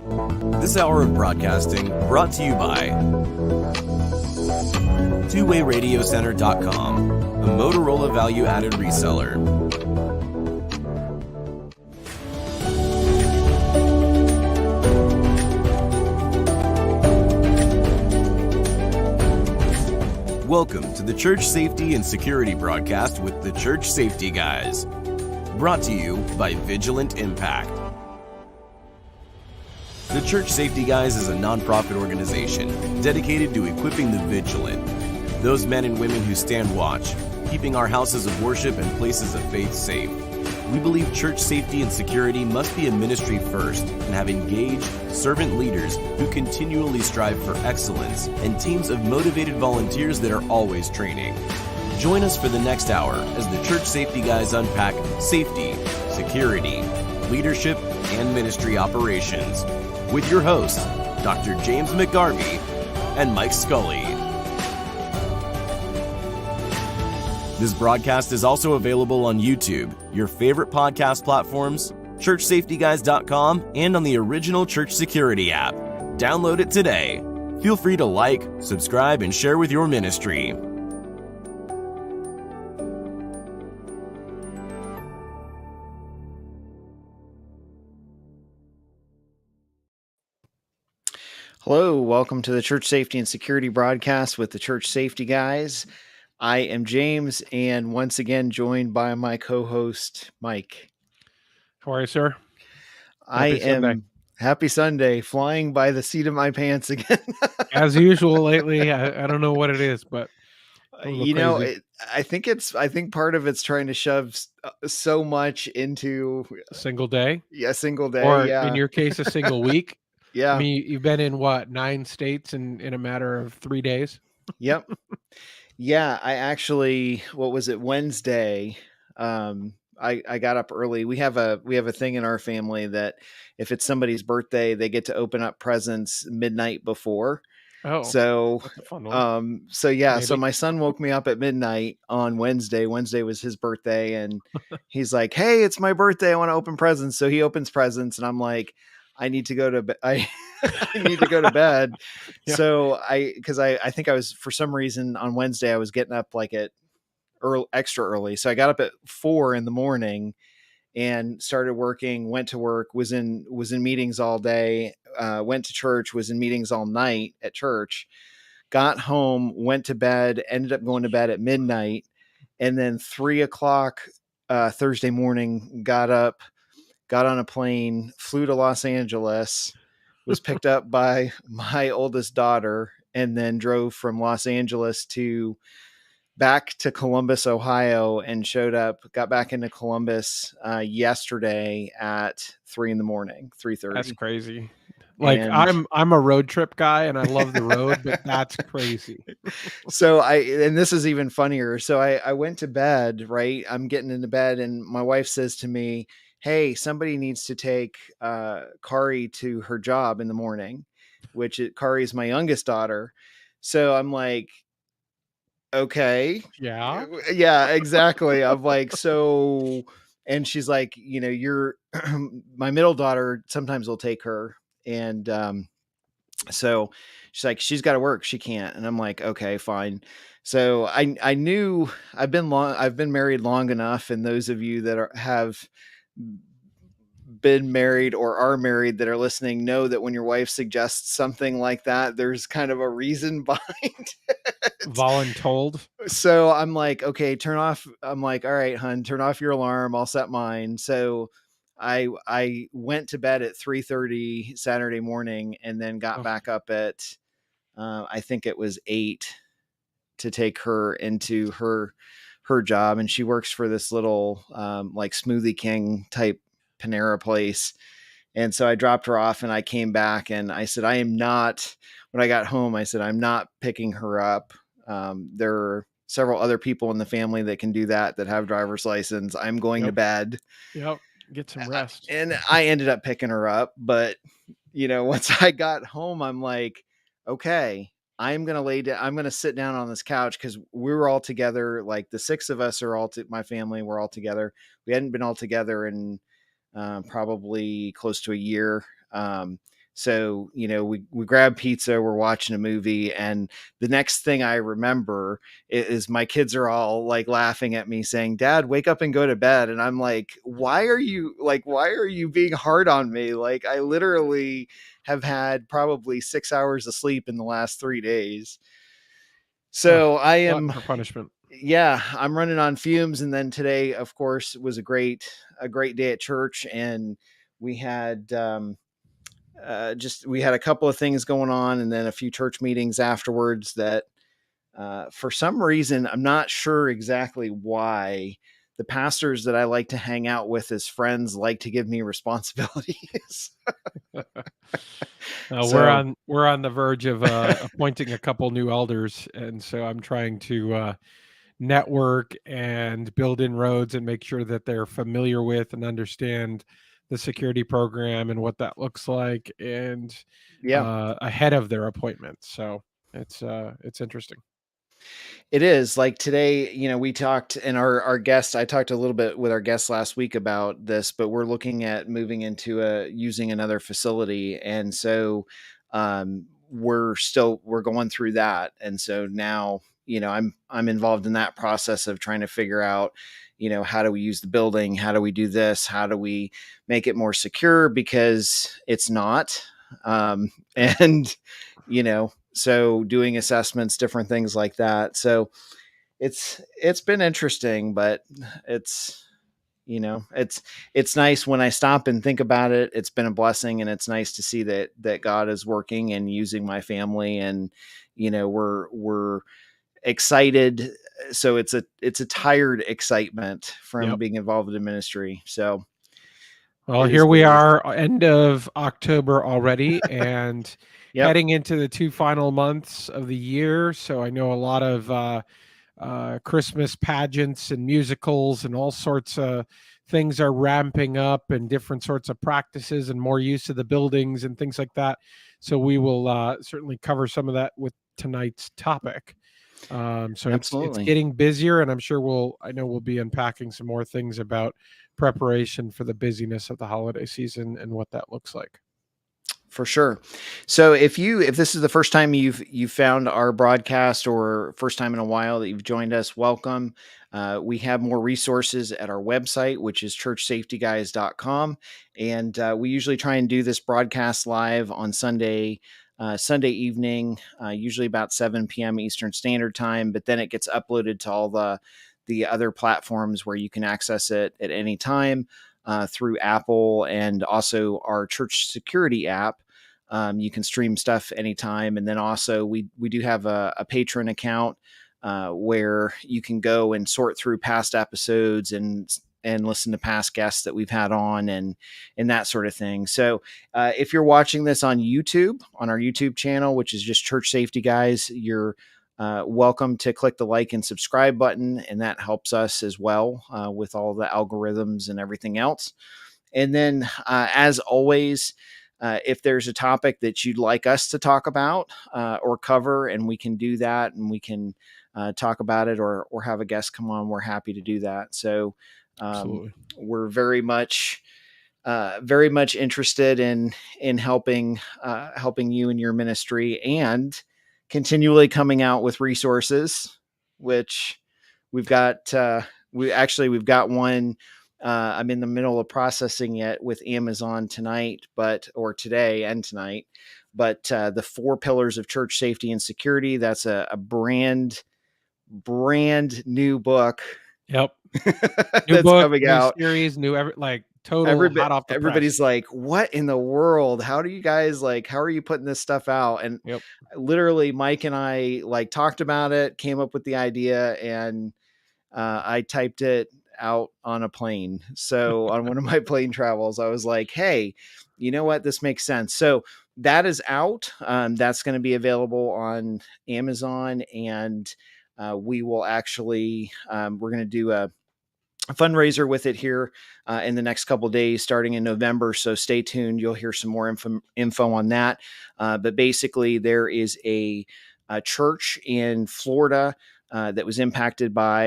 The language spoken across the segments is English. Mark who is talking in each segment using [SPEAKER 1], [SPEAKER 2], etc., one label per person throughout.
[SPEAKER 1] This hour of broadcasting brought to you by TwoWayRadioCenter.com, a Motorola value-added reseller. Welcome to the Church Safety and Security broadcast with the Church Safety Guys. Brought to you by Vigilant Impact. The Church Safety Guys is a nonprofit organization dedicated to equipping the vigilant, those men and women who stand watch, keeping our houses of worship and places of faith safe. We believe church safety and security must be a ministry first and have engaged, servant leaders who continually strive for excellence and teams of motivated volunteers that are always training. Join us for the next hour as the Church Safety Guys unpack safety, security, leadership, and ministry operations with your hosts, Dr. James McGarvey and Mike Scully. This broadcast is also available on YouTube, your favorite podcast platforms, churchsafetyguys.com, and on the original Church Security app. Download it today. Feel free to like, subscribe, and share with your ministry.
[SPEAKER 2] Hello, welcome to the Church Safety and Security broadcast with the Church Safety Guys. I am James, and once again joined by my co-host, Mike.
[SPEAKER 3] How are you, sir?
[SPEAKER 2] Happy Sunday, flying by the seat of my pants again.
[SPEAKER 3] As usual lately, I don't know what it is, but
[SPEAKER 2] I think part of it's trying to shove so much into
[SPEAKER 3] a single day.
[SPEAKER 2] Yeah, a single day.
[SPEAKER 3] Or
[SPEAKER 2] yeah.
[SPEAKER 3] In your case, a single week.
[SPEAKER 2] Yeah.
[SPEAKER 3] I mean, you've been in 9 states in a matter of 3 days?
[SPEAKER 2] Yep. Yeah, I actually, Wednesday? I got up early. We have a thing in our family that if it's somebody's birthday, they get to open up presents midnight before.
[SPEAKER 3] Oh,
[SPEAKER 2] so
[SPEAKER 3] that's a fun one.
[SPEAKER 2] So my son woke me up at midnight on Wednesday. Wednesday was his birthday, and he's like, "Hey, it's my birthday. I want to open presents." So he opens presents, and I'm like, I need to go to bed. I need to go to bed.
[SPEAKER 3] Yeah.
[SPEAKER 2] So I think I was, for some reason on Wednesday, I was getting up like at extra early. So I got up at 4 a.m. and started working, went to work, was in meetings all day, went to church, was in meetings all night at church, got home, went to bed, ended up going to bed at midnight. And then 3 o'clock Thursday morning, got up, got on a plane, flew to Los Angeles, was picked up by my oldest daughter, and then drove from Los Angeles back to Columbus, Ohio, and got back into Columbus yesterday at 3 a.m, 3:30.
[SPEAKER 3] That's crazy. I'm a road trip guy and I love the road, but that's crazy.
[SPEAKER 2] And this is even funnier. So I went to bed, right? I'm getting into bed, and my wife says to me, "Hey, somebody needs to take Kari to her job in the morning," Kari is my youngest daughter. So I'm like, okay.
[SPEAKER 3] Yeah,
[SPEAKER 2] exactly. I'm like, so, and she's like, you're my middle daughter sometimes will take her. And so she's like, she's got to work, she can't. And I'm like, okay, fine. So I knew I've been married long enough. And those of you that have been married or are married that are listening know that when your wife suggests something like that, there's kind of a reason behind it.
[SPEAKER 3] Voluntold.
[SPEAKER 2] So I'm like, okay, I'm like, all right, hun, turn off your alarm. I'll set mine. So I went to bed at 3:30 Saturday morning, and then got back up at, I think it was 8 to take her into her job. And she works for this little, like Smoothie King type Panera place. And so I dropped her off, and I came back, and I said, when I got home, I said, I'm not picking her up. There are several other people in the family that can do that have driver's license. I'm going to bed.
[SPEAKER 3] Yep. Get some rest.
[SPEAKER 2] And I ended up picking her up. But, once I got home, I'm like, okay, I'm going to lay down. I'm going to sit down on this couch, because we were all together. Like the 6 of us are my family. We're all together. We hadn't been all together in probably close to a year. So, we grab pizza, we're watching a movie, and the next thing I remember is my kids are all like laughing at me saying, "Dad, wake up and go to bed." And I'm like, why are you being hard on me? Like, I literally have had probably 6 hours of sleep in the last 3 days. So I am
[SPEAKER 3] for punishment.
[SPEAKER 2] Yeah, I'm running on fumes. And then today, of course, was a great day at church, and we had we had a couple of things going on, and then a few church meetings afterwards that for some reason, I'm not sure exactly why, the pastors that I like to hang out with as friends like to give me responsibilities.
[SPEAKER 3] We're on the verge of appointing a couple new elders, and so I'm trying to network and build inroads and make sure that they're familiar with and understand the security program and what that looks like, and ahead of their appointments. So it's interesting.
[SPEAKER 2] It is like today, we talked, and our guest, I talked a little bit with our guest last week about this, but we're looking at moving into using another facility. And so, we're going through that. And so now, I'm involved in that process of trying to figure out, how do we use the building? How do we do this? How do we make it more secure? Because it's not, and, so doing assessments, different things like that. So it's been interesting, but it's, it's nice when I stop and think about it. It's been a blessing, and it's nice to see that God is working and using my family, and, we're excited. So it's a tired excitement from being involved in ministry. So,
[SPEAKER 3] well, here we are, end of October already, and heading into the 2 final months of the year. So I know a lot of Christmas pageants and musicals and all sorts of things are ramping up, and different sorts of practices and more use of the buildings and things like that. So we will certainly cover some of that with tonight's topic. So it's getting busier, and I'm sure we'll be unpacking some more things about preparation for the busyness of the holiday season and what that looks like.
[SPEAKER 2] For sure. So if this is the first time you've found our broadcast, or first time in a while that you've joined us, welcome. We have more resources at our website, which is churchsafetyguys.com. And we usually try and do this broadcast live on Sunday evening, usually about 7 p.m. Eastern Standard Time. But then it gets uploaded to all the other platforms where you can access it at any time. Through Apple, and also our church security app. You can stream stuff anytime. And then also we do have a patron account where you can go and sort through past episodes and listen to past guests that we've had on, and that sort of thing. So if you're watching this on YouTube, on our YouTube channel, which is just Church Safety Guys, you're welcome to click the like and subscribe button, and that helps us as well with all the algorithms and everything else. And then, as always, if there's a topic that you'd like us to talk about or cover, and we can do that, and we can talk about it, or have a guest come on, we're happy to do that. So we're very much interested in helping you and your ministry, and continually coming out with resources, which we've got one. I'm in the middle of processing it with Amazon today and tonight. But the 4 Pillars of Church Safety and Security, that's a brand new book.
[SPEAKER 3] Yep.
[SPEAKER 2] New book, coming
[SPEAKER 3] new
[SPEAKER 2] out.
[SPEAKER 3] Series, total hot off the
[SPEAKER 2] everybody's
[SPEAKER 3] press.
[SPEAKER 2] Like, what in the world? How do you guys how are you putting this stuff out? And literally Mike and I talked about it, came up with the idea, and I typed it out on a plane. So on one of my plane travels, I was like, hey, you know what? This makes sense. So that is out. That's going to be available on Amazon, and we will actually, we're going to do a fundraiser with it here in the next couple of days, starting in November. So stay tuned. You'll hear some more info on that. But basically, there is a church in Florida that was impacted by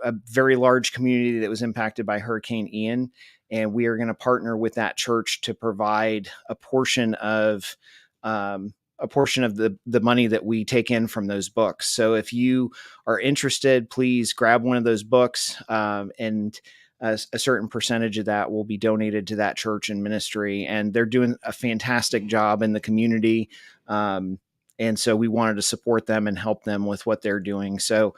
[SPEAKER 2] a very large community that was impacted by Hurricane Ian. and we are going to partner with that church to provide a portion of the money that we take in from those books. So if you are interested, please grab one of those books, and a certain percentage of that will be donated to that church and ministry. And they're doing a fantastic job in the community. And so we wanted to support them and help them with what they're doing. So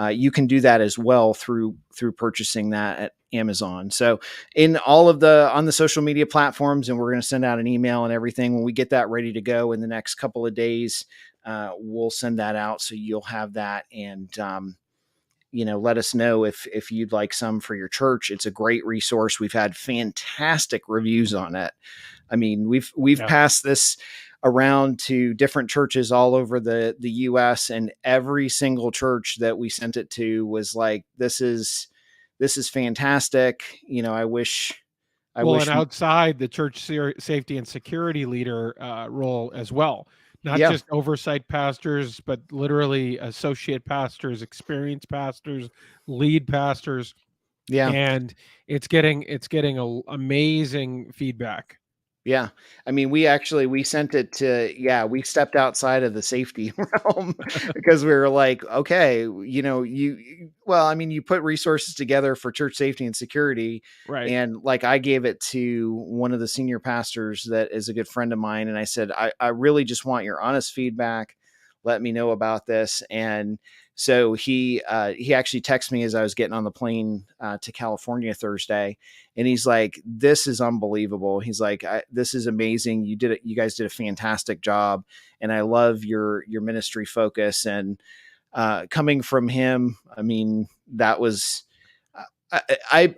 [SPEAKER 2] you can do that as well through purchasing that at Amazon. So in all of on the social media platforms, and we're going to send out an email and everything when we get that ready to go in the next couple of days. We'll send that out, so you'll have that. And let us know if you'd like some for your church. It's a great resource. We've had fantastic reviews on it. I mean, we've passed this around to different churches all over the US, and every single church that we sent it to was like, this is fantastic. I wish.
[SPEAKER 3] And outside the church safety and security leader role as well, not just oversight pastors, but literally associate pastors, experienced pastors, lead pastors.
[SPEAKER 2] Yeah.
[SPEAKER 3] And it's getting amazing feedback.
[SPEAKER 2] Yeah. I mean, we sent it to, we stepped outside of the safety realm because we were like, okay, you put resources together for church safety and security.
[SPEAKER 3] Right.
[SPEAKER 2] And like, I gave it to one of the senior pastors that is a good friend of mine. And I said, I really just want your honest feedback. Let me know about this. And so he actually texted me as I was getting on the plane to California Thursday, and he's like, "This is unbelievable." He's like, "This is amazing. You guys did a fantastic job, and I love your ministry focus." And coming from him, I mean, that was. I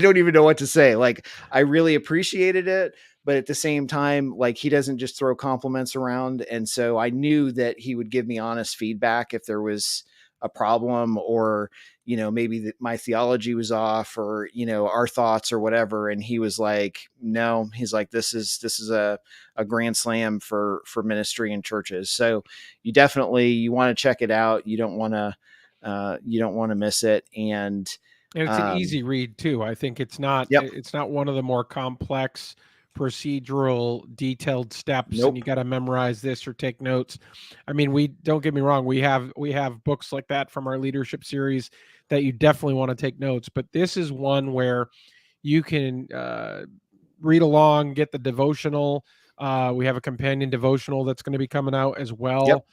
[SPEAKER 2] don't even know what to say. Like, I really appreciated it, but at the same time, like, he doesn't just throw compliments around. And so I knew that he would give me honest feedback if there was a problem, or, maybe my theology was off, or, our thoughts or whatever. And he was like, no, he's like, this is a grand slam for ministry and churches. So you want to check it out. You don't want to miss it. And
[SPEAKER 3] it's an easy read too. I think it's not one of the more complex procedural detailed steps.
[SPEAKER 2] Nope.
[SPEAKER 3] And you got to memorize this or take notes. I mean, don't get me wrong. We have books like that from our leadership series that you definitely want to take notes, but this is one where you can read along, get the devotional. We have a companion devotional that's going to be coming out as well.
[SPEAKER 2] Yep.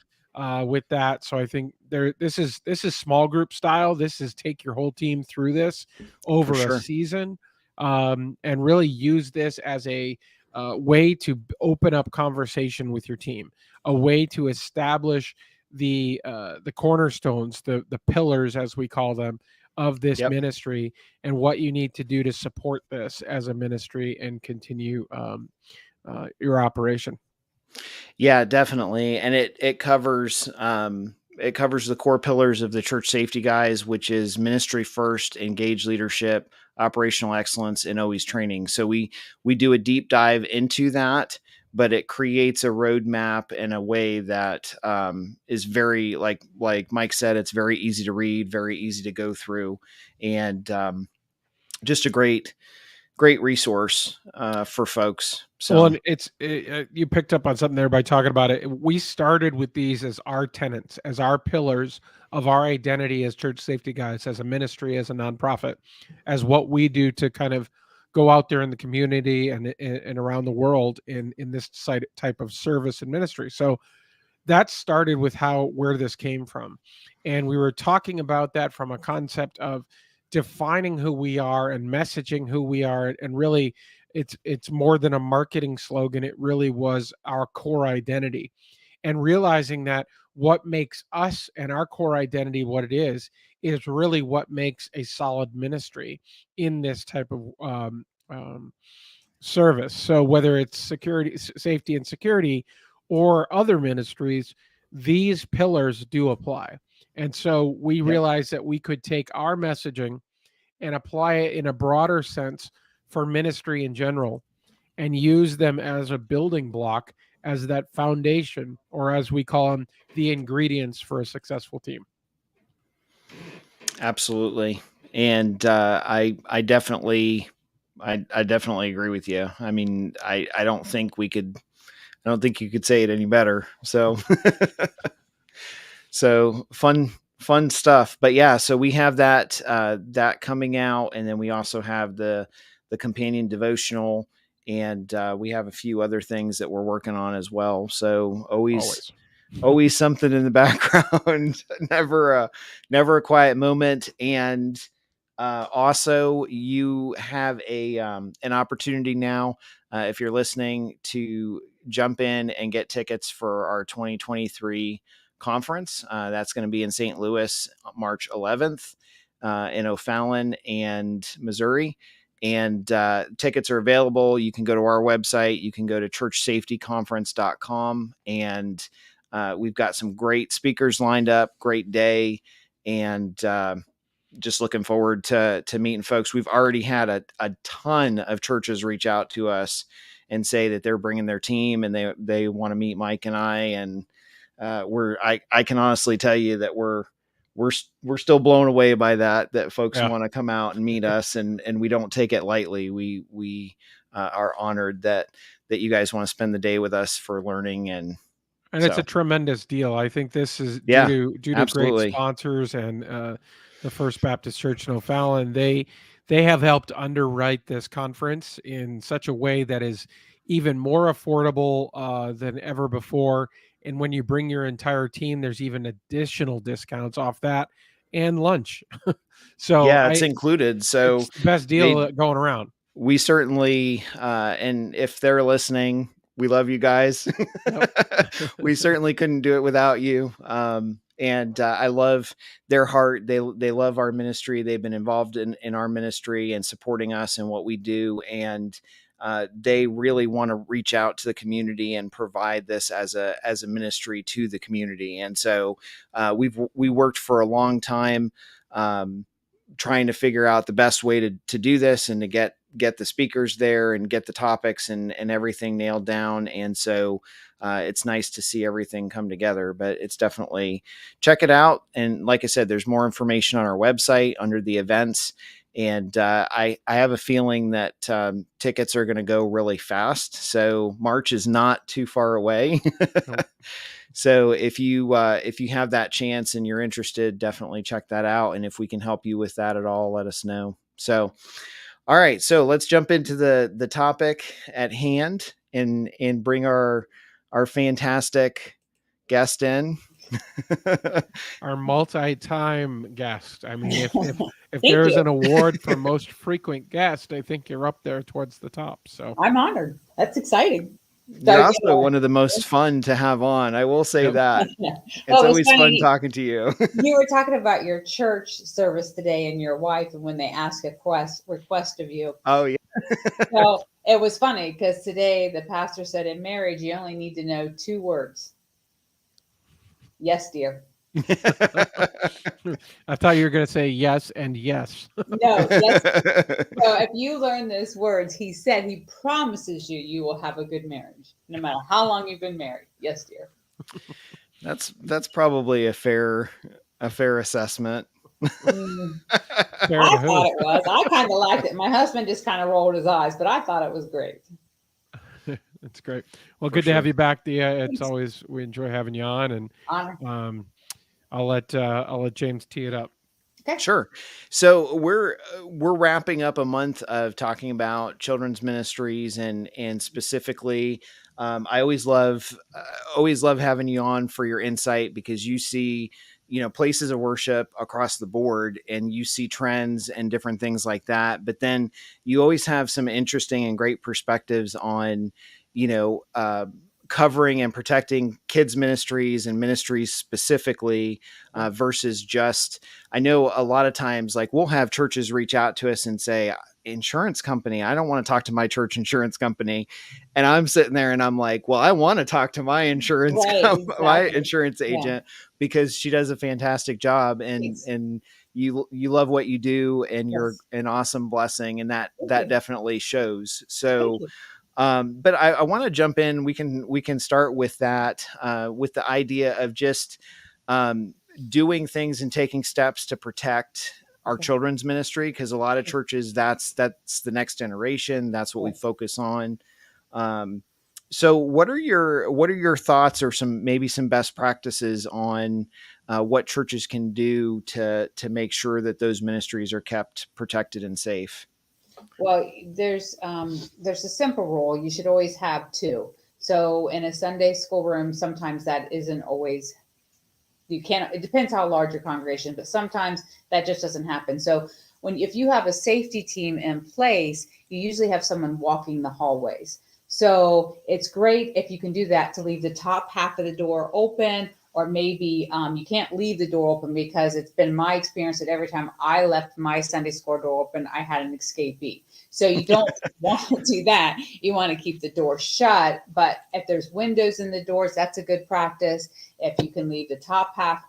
[SPEAKER 3] With that. So I think this is small group style. This is take your whole team through this over a season, and really use this as a way to open up conversation with your team, a way to establish the cornerstones, the pillars, as we call them, of this ministry, and what you need to do to support this as a ministry and continue your operation.
[SPEAKER 2] Yeah, definitely. And it covers the core pillars of the church safety guys, which is ministry first, engage leadership, operational excellence, and always training. So we do a deep dive into that, but it creates a roadmap in a way that is very, like Mike said, it's very easy to read, very easy to go through, and just a great resource for folks. So,
[SPEAKER 3] well, and you picked up on something there by talking about it. We started with these as our tenets, as our pillars of our identity as church safety guys, as a ministry, as a nonprofit, as what we do to kind of go out there in the community and around the world in this type of service and ministry. So that started with where this came from. And we were talking about that from a concept of defining who we are and messaging who we are. And really, it's more than a marketing slogan. It really was our core identity, and realizing that what makes us and our core identity what it is really what makes a solid ministry in this type of service. So whether it's safety and security, or other ministries, these pillars do apply. And so we realized that we could take our messaging and apply it in a broader sense for ministry in general, and use them as a building block, as that foundation, or as we call them, the ingredients for a successful team.
[SPEAKER 2] Absolutely. And I definitely I definitely agree with you. I mean, I don't think you could say it any better. So, so fun stuff. But yeah, so we have that coming out, and then we also have the companion devotional, and we have a few other things that we're working on as well. So always something in the background, never a quiet moment. And also, you have an opportunity now, if you're listening, to jump in and get tickets for our 2023 conference. That's going to be in St. Louis, March 11th, in O'Fallon and Missouri. And tickets are available. You can go to our website. You can go to churchsafetyconference.com, and we've got some great speakers lined up. Great day, and just looking forward to meeting folks. We've already had a ton of churches reach out to us and say that they're bringing their team and they want to meet Mike and I. And I can honestly tell you that we're still blown away by that folks want to come out and meet us, and we don't take it lightly. We are honored that you guys want to spend the day with us for learning, and
[SPEAKER 3] it's a tremendous deal. I think this is due to
[SPEAKER 2] absolutely.
[SPEAKER 3] great sponsors, and the First Baptist Church in O'Fallon. They have helped underwrite this conference in such a way that is even more affordable than ever before. And when you bring your entire team, there's even additional discounts off that and lunch. So
[SPEAKER 2] yeah, it's included. So
[SPEAKER 3] it's the best deal going around.
[SPEAKER 2] We certainly, and if they're listening, we love you guys. We certainly couldn't do it without you. And I love their heart. They love our ministry. They've been involved in our ministry and supporting us and what we do. And they really want to reach out to the community and provide this as a ministry to the community. And so we worked for a long time trying to figure out the best way to do this and to get the speakers there and get the topics and everything nailed down. And so it's nice to see everything come together, but it's definitely, check it out. And like I said, there's more information on our website under the events. And I have a feeling that tickets are going to go really fast. So March is not too far away. So if you have that chance and you're interested, definitely check that out. And if we can help you with that at all, let us know. So, all right, so let's jump into the topic at hand and bring our fantastic guest in.
[SPEAKER 3] Our multi-time guest. I mean, if there's an award for most frequent guest, I think you're up there towards the top. So
[SPEAKER 4] I'm honored. That's exciting.
[SPEAKER 2] You're also one of the most fun to have on. I will say that. It's always fun talking to you.
[SPEAKER 4] You were talking about your church service today and your wife, and when they ask a request of you.
[SPEAKER 2] Oh, yeah.
[SPEAKER 4] So it was funny because today the pastor said in marriage, you only need to know 2 words. Yes, dear.
[SPEAKER 3] I thought you were going to say yes and yes.
[SPEAKER 4] No, yes. So if you learn those words, he said he promises you will have a good marriage, no matter how long you've been married. Yes, dear.
[SPEAKER 2] That's probably a fair assessment.
[SPEAKER 4] I thought it was. I kind of liked it. My husband just kind of rolled his eyes, but I thought it was great.
[SPEAKER 3] That's great. Well, good to have you back, Dhea. It's always, we enjoy having you on, and
[SPEAKER 4] honor.
[SPEAKER 3] I'll let James tee it up.
[SPEAKER 2] Okay. Sure. So we're wrapping up a month of talking about children's ministries and specifically, I always love having you on for your insight, because you see, places of worship across the board and you see trends and different things like that. But then you always have some interesting and great perspectives on, covering and protecting kids ministries and ministries specifically versus just, I know a lot of times, like, we'll have churches reach out to us and say, insurance company, I don't want to talk to my church insurance company. And I'm sitting there and I'm like, well, I want to talk to my insurance, my insurance agent, because she does a fantastic job and you love what you do and you're an awesome blessing. And that definitely shows. So, but I want to jump in. We can start with that, with the idea of just doing things and taking steps to protect our children's ministry, because a lot of churches, that's the next generation. That's what we focus on. So what are your thoughts, or some best practices on what churches can do to make sure that those ministries are kept protected and safe?
[SPEAKER 4] Well, there's a simple rule. You should always have two. So in a Sunday school room, sometimes that isn't always, you can't, it depends how large your congregation, but sometimes that just doesn't happen. So if you have a safety team in place, you usually have someone walking the hallways. So it's great if you can do that, to leave the top half of the door open, or maybe you can't leave the door open, because it's been my experience that every time I left my Sunday school door open, I had an escapee. So you don't want to do that. You want to keep the door shut. But if there's windows in the doors, that's a good practice. If you can leave the top half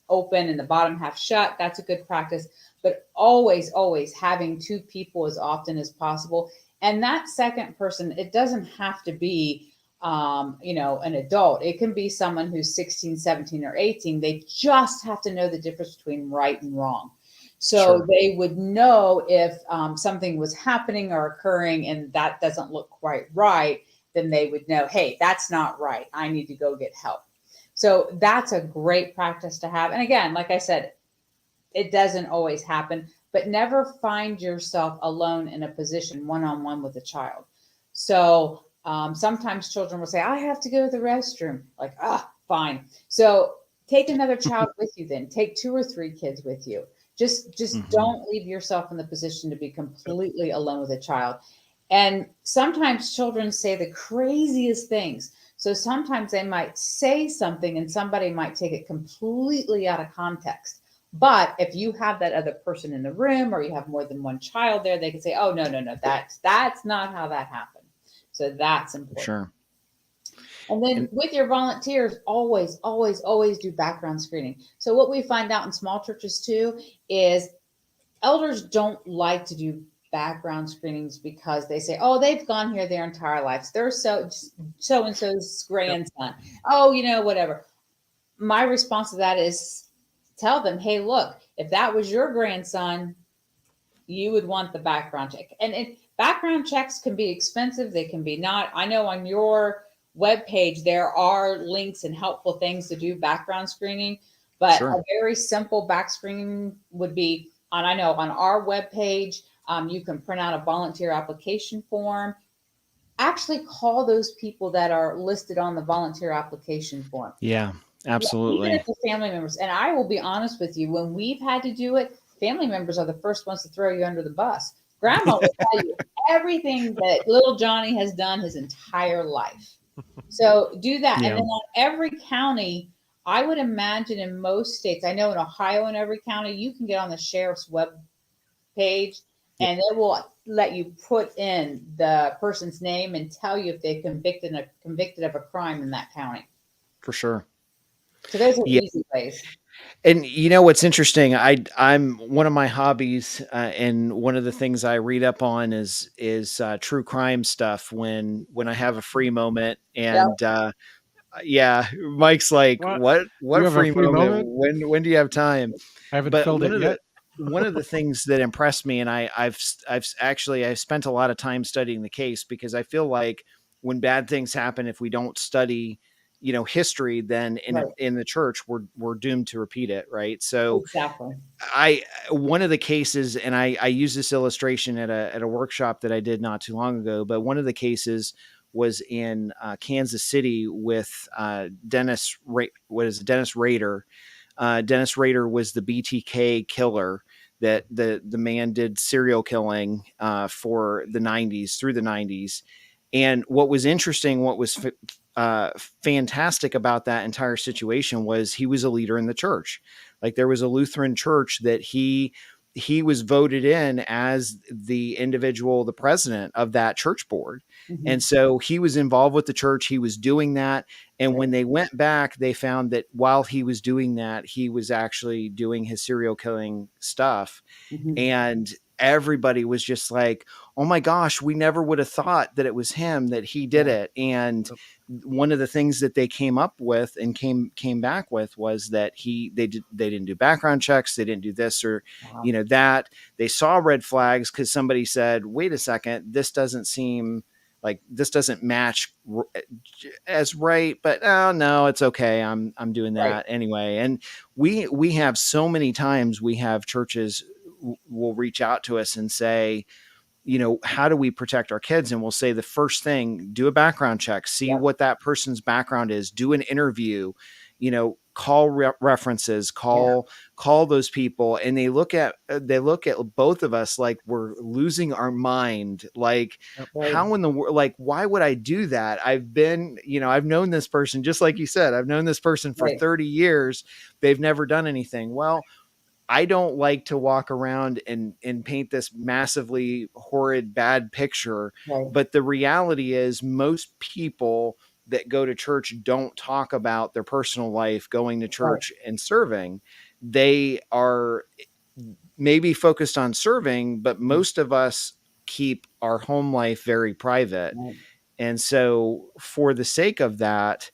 [SPEAKER 4] open and the bottom half shut, that's a good practice. But always, always having two people as often as possible. And that second person, it doesn't have to be, an adult. It can be someone who's 16, 17, or 18. They just have to know the difference between right and wrong. So they would know if something was happening or occurring and that doesn't look quite right, then they would know, hey, that's not right. I need to go get help. So that's a great practice to have. And again, like I said, it doesn't always happen, but never find yourself alone in a position one-on-one with a child. So sometimes children will say, I have to go to the restroom. Like, fine. So take another child with you then. Take 2 or 3 kids with you. Just don't leave yourself in the position to be completely alone with a child. And sometimes children say the craziest things. So sometimes they might say something and somebody might take it completely out of context. But if you have that other person in the room, or you have more than one child there, they can say, oh, no, that's not how that happened. So that's important.
[SPEAKER 2] Sure.
[SPEAKER 4] And then with your volunteers, always, always, always do background screening. So what we find out in small churches too is elders don't like to do background screenings, because they say, oh, they've gone here their entire lives. They're so-and-so's grandson. Oh, whatever. My response to that is tell them, hey, look, if that was your grandson, you would want the background check. And background checks can be expensive. They can be not. I know on your webpage, there are links and helpful things to do background screening, but a very simple back screening would be on our webpage, you can print out a volunteer application form. Actually call those people that are listed on the volunteer application form.
[SPEAKER 2] Yeah, absolutely.
[SPEAKER 4] Even if they're family members. And I will be honest with you, when we've had to do it, family members are the first ones to throw you under the bus. Grandma will tell you everything that little Johnny has done his entire life. So do that. Yeah. And then on every county, I would imagine in most states, I know in Ohio, in every county, you can get on the sheriff's web page and it will let you put in the person's name and tell you if they're convicted of a crime in that county.
[SPEAKER 2] For sure.
[SPEAKER 4] So those are easy ways.
[SPEAKER 2] And what's interesting, I'm one of my hobbies, and one of the things I read up on is true crime stuff when I have a free moment. And Mike's like, what free moment? When do you have time?
[SPEAKER 3] I haven't filled it yet.
[SPEAKER 2] One of the things that impressed me, and I've spent a lot of time studying the case, because I feel like when bad things happen, if we don't study history, then in the church, we're doomed to repeat it. Right. So
[SPEAKER 4] exactly.
[SPEAKER 2] One of the cases, and I use this illustration at a workshop that I did not too long ago, but one of the cases was in Kansas City with Dennis Rader. Dennis Rader was the BTK killer that the man did serial killing for the 90s, through the 90s. And what was interesting, what was fantastic about that entire situation was he was a leader in the church. Like, there was a Lutheran church that he was voted in as the president of that church board. Mm-hmm. And so he was involved with the church. He was doing that. And when they went back, they found that while he was doing that, he was actually doing his serial killing stuff. Mm-hmm. And everybody was just like, oh my gosh, we never would have thought that it was him, that he did it. And one of the things that they came up with and came back with was that they didn't do background checks. They didn't do this or, that. They saw red flags because somebody said, wait a second, this doesn't seem like, this doesn't match as right, but oh no, it's okay. I'm doing that anyway. And we have so many times we have churches will reach out to us and say, how do we protect our kids? And we'll say the first thing, do a background check, see what that person's background is, do an interview, call references, call those people. And they look at both of us like we're losing our mind. Like, how in the world, like, why would I do that? I've known this person, just like you said, I've known this person for 30 years. They've never done anything. Well, I don't like to walk around and paint this massively horrid, bad picture. But the reality is most people that go to church don't talk about their personal life, going to church and serving. They are maybe focused on serving, but most of us keep our home life very private. And so for the sake of that,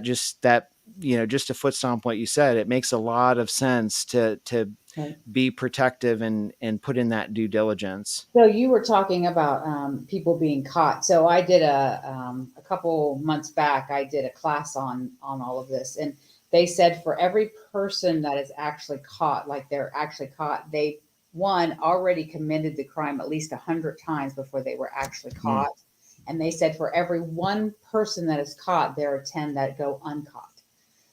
[SPEAKER 2] just to foot stomp what you said, it makes a lot of sense to be protective and put in that due diligence.
[SPEAKER 4] So you were talking about people being caught. So I did a couple months back, I did a class on all of this. And they said for every person that is actually caught, like they're actually caught, they already committed the crime at least 100 times before they were actually caught. And they said for every one person that is caught, there are 10 that go uncaught.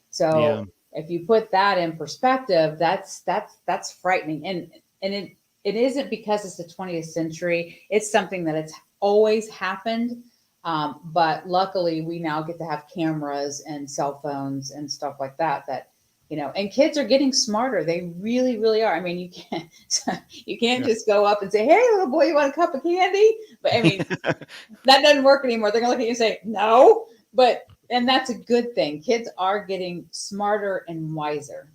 [SPEAKER 4] So if you put that in perspective, that's frightening. And it isn't because it's the 20th century. It's something that it's always happened. But luckily we now get to have cameras and cell phones and stuff like that, and kids are getting smarter. They really, really are. I mean, you can't just go up and say, hey, little boy, you want a cup of candy? But I mean, that doesn't work anymore. They're gonna look at you and say, no, and that's a good thing. Kids are getting smarter and wiser.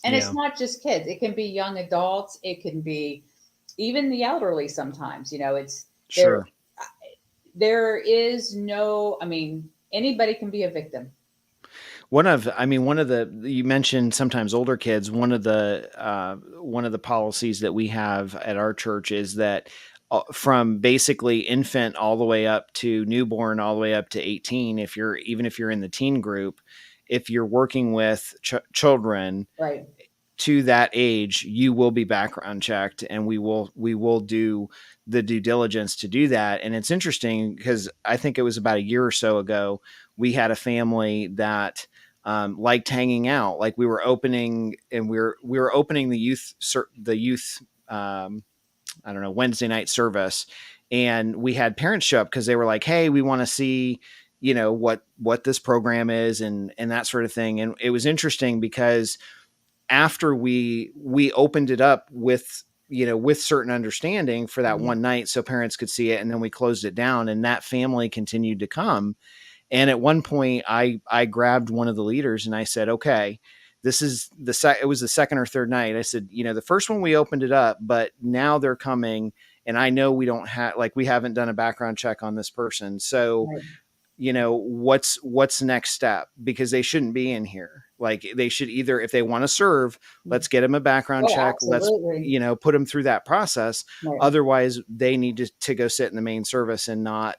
[SPEAKER 4] And it's not just kids. It can be young adults. It can be even the elderly sometimes, it's sure. There is anybody can be a victim.
[SPEAKER 2] One of you mentioned sometimes older kids. One of the policies that we have at our church is that from basically infant all the way up to newborn, all the way up to 18, if you're in the teen group, if you're working with children to that age, you will be background checked, and we will do the due diligence to do that. And it's interesting because I think it was about a year or so ago, we had a family that liked hanging out. Like we were opening the youth Wednesday night service, and we had parents show up because they were like, hey, we want to see, what this program is and that sort of thing. And it was interesting because after we opened it up with certain understanding for that one night so parents could see it, and then we closed it down, and that family continued to come. And at one point I grabbed one of the leaders and I said, okay, this is it was the second or third night. I said, the first one we opened it up, but now they're coming, and I know we haven't done a background check on this person. So, what's next step? Because they shouldn't be in here. Like they should either, if they want to serve, let's get them a background check. Absolutely. Let's, put them through that process. Right. Otherwise they need to go sit in the main service and not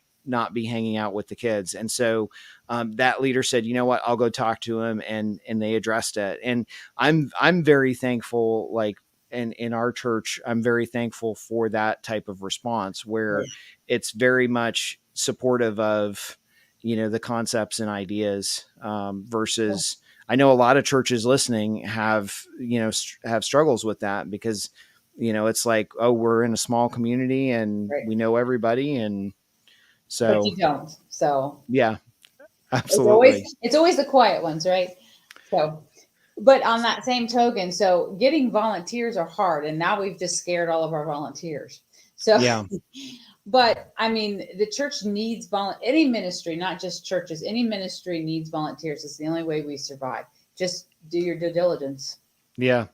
[SPEAKER 2] be hanging out with the kids. And so that leader said, you know what, I'll go talk to him, and they addressed it. And I'm very thankful, in our church, I'm very thankful for that type of response where it's very much supportive of, the concepts and ideas versus I know a lot of churches listening have struggles with that because, it's like, oh, we're in a small community and we know everybody. And so
[SPEAKER 4] but you don't. So
[SPEAKER 2] yeah, absolutely.
[SPEAKER 4] It's always the quiet ones, right? So, but on that same token, so getting volunteers are hard, and now we've just scared all of our volunteers. So yeah. But the church needs any ministry, not just churches. Any ministry needs volunteers. It's the only way we survive. Just do your due diligence.
[SPEAKER 2] Yeah.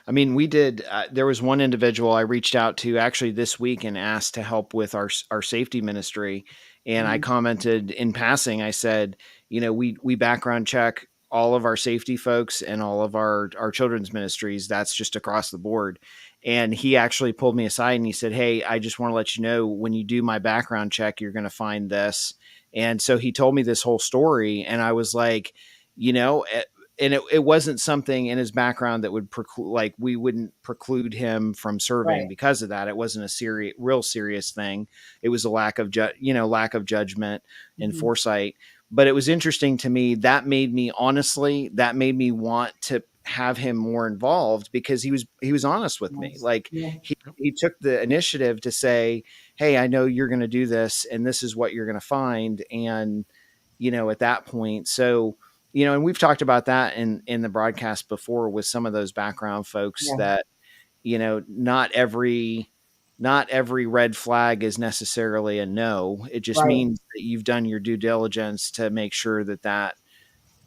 [SPEAKER 2] I mean, we did, there was one individual I reached out to actually this week and asked to help with our safety ministry. And I commented in passing, I said, we background check all of our safety folks and all of our children's ministries. That's just across the board. And he actually pulled me aside and he said, "Hey, I just want to let you know, when you do my background check, you're going to find this." And so he told me this whole story, and I was like, and it wasn't something in his background that would preclude, like, we wouldn't preclude him from serving because of that. It wasn't a real serious thing. It was a lack of judgment and foresight. But it was interesting to me. That made me want to have him more involved, because he was honest with me. Like, he took the initiative to say, "Hey, I know you're going to do this, and this is what you're going to find." And, at that point, so, and we've talked about that in the broadcast before with some of those background folks that, not every red flag is necessarily a no. It just means that you've done your due diligence to make sure that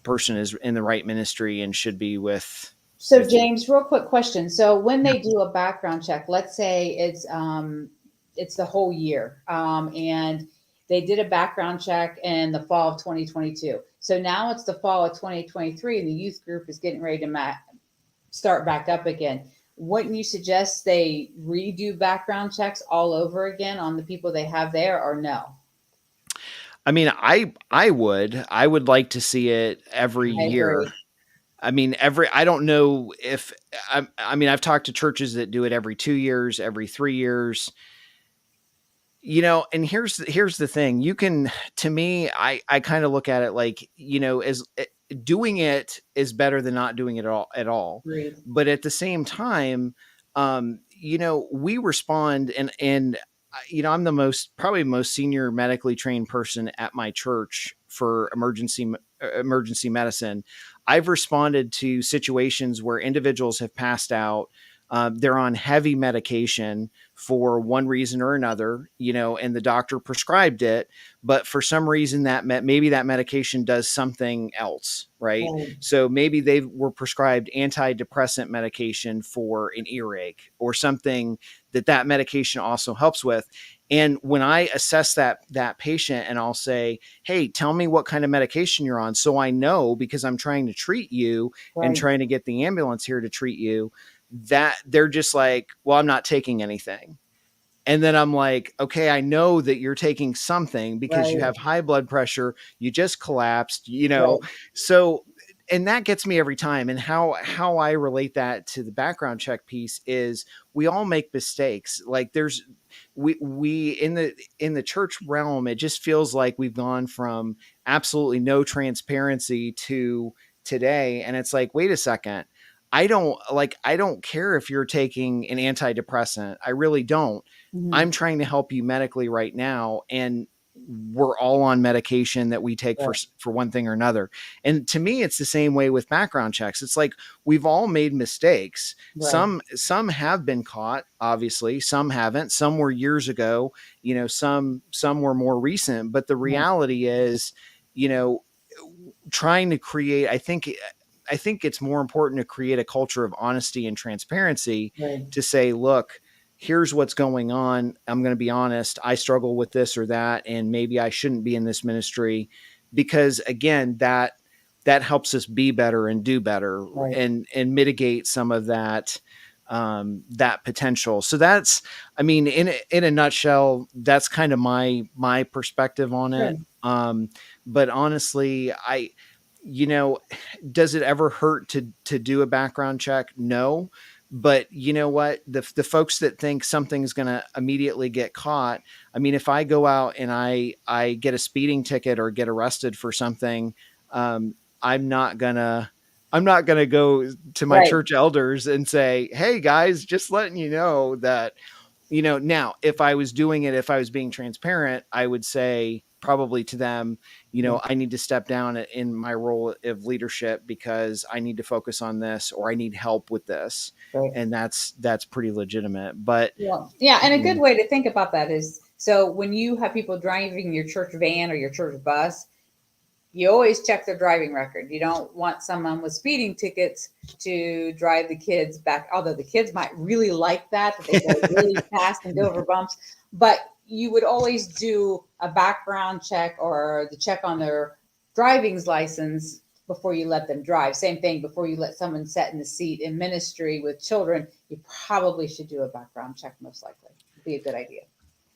[SPEAKER 2] person is in the right ministry and should be with.
[SPEAKER 4] So James, real quick question. So when they do a background check, let's say it's the whole year, and they did a background check in the fall of 2022. So now it's the fall of 2023, and the youth group is getting ready to start back up again. Wouldn't you suggest they redo background checks all over again on the people they have there, or no?
[SPEAKER 2] I mean, I would like to see it every year. I mean, I don't know if, I've talked to churches that do it every 2 years, every 3 years, and here's the thing. To me, I kind of look at it like, as doing it is better than not doing it at all.
[SPEAKER 4] Right.
[SPEAKER 2] But at the same time, we respond, and I'm the probably most senior medically trained person at my church for emergency medicine. I've responded to situations where individuals have passed out. They're on heavy medication for one reason or another, and the doctor prescribed it, but for some reason maybe that medication does something else, right? So maybe they were prescribed antidepressant medication for an earache or something that medication also helps with. And when I assess that patient, and I'll say, "Hey, tell me what kind of medication you're on, so I know, because I'm trying to treat you and trying to get the ambulance here to treat you," that they're just like, "Well, I'm not taking anything." And then I'm like, "Okay, I know that you're taking something because you have high blood pressure. You just collapsed, So, and that gets me every time. And how I relate that to the background check piece is, we all make mistakes. Like, we in the church realm, it just feels like we've gone from absolutely no transparency to today. And it's like, wait a second. I don't care if you're taking an antidepressant. I really don't. I'm trying to help you medically right now. And we're all on medication that we take for one thing or another. And to me, it's the same way with background checks. It's like, we've all made mistakes. Some have been caught, obviously, some haven't. Some were years ago, some were more recent. But the reality is, trying to create, I think it's more important to create a culture of honesty and transparency, to say, "Look, here's what's going on. I'm going to be honest. I struggle with this or that, and maybe I shouldn't be in this ministry," because again, that helps us be better and do better, and mitigate some of that potential. So that's, in a nutshell, that's kind of my perspective on it. But honestly, does it ever hurt to do a background check? No. But you know what? The folks that think something's going to immediately get caught. If I go out and I get a speeding ticket or get arrested for something, I'm not gonna go to my church elders and say, "Hey guys, just letting you know that," now, if I was being transparent, I would say probably to them, I need to step down in my role of leadership because I need to focus on this, or I need help with this. And that's pretty legitimate. But
[SPEAKER 4] and a good way to think about that is, so when you have people driving your church van or your church bus, you always check their driving record. You don't want someone with speeding tickets to drive the kids back, although the kids might really like that they go really fast and go over bumps. But you would always do a background check or the check on their driving's license before you let them drive. Same thing, before you let someone sit in the seat in ministry with children, you probably should do a background check, most likely. It'd be a good idea.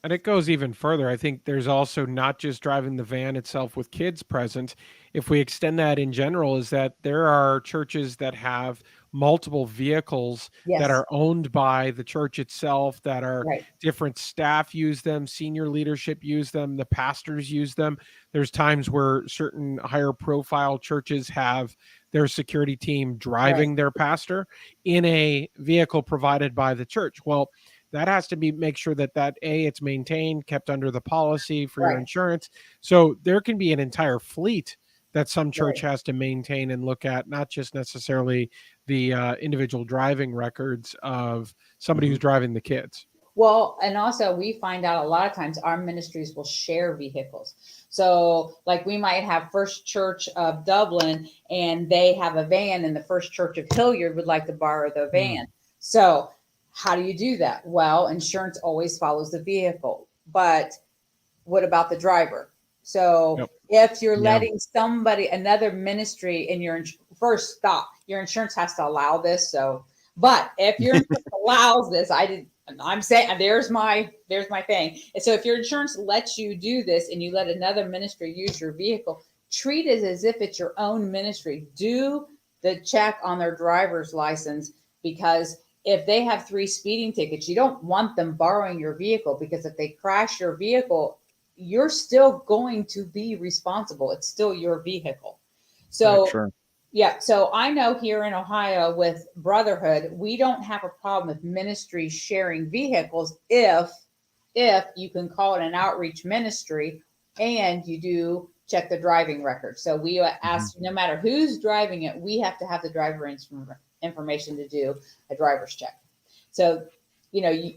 [SPEAKER 3] And it goes even further. I think there's also not just driving the van itself with kids present. If we extend that in general, is that there are churches that have multiple vehicles that are owned by the church itself, that are different staff use them, senior leadership use them, the pastors use them. There's times where certain higher profile churches have their security team driving their pastor in a vehicle provided by the church. Well, that has to be make sure that it's maintained, kept under the policy for your insurance. So there can be an entire fleet that some church has to maintain and look at, not just necessarily the individual driving records of somebody who's driving the kids.
[SPEAKER 4] Well, and also we find out a lot of times our ministries will share vehicles. So like we might have First Church of Dublin and they have a van, and the First Church of Hilliard would like to borrow the van. So how do you do that? Well, insurance always follows the vehicle, but what about the driver? So if you're letting somebody, another ministry in your first stop, your insurance has to allow this. So, but if your insurance allows this, I'm saying there's my thing. And so if your insurance lets you do this and you let another ministry use your vehicle, treat it as if it's your own ministry. Do the check on their driver's license, because if they have 3 speeding tickets, you don't want them borrowing your vehicle, because if they crash your vehicle, you're still going to be responsible. It's still your vehicle. So, so I know here in Ohio with Brotherhood, we don't have a problem with ministries sharing vehicles if you can call it an outreach ministry and you do check the driving record. So we ask, no matter who's driving it, we have to have the driver information to do a driver's check. So, you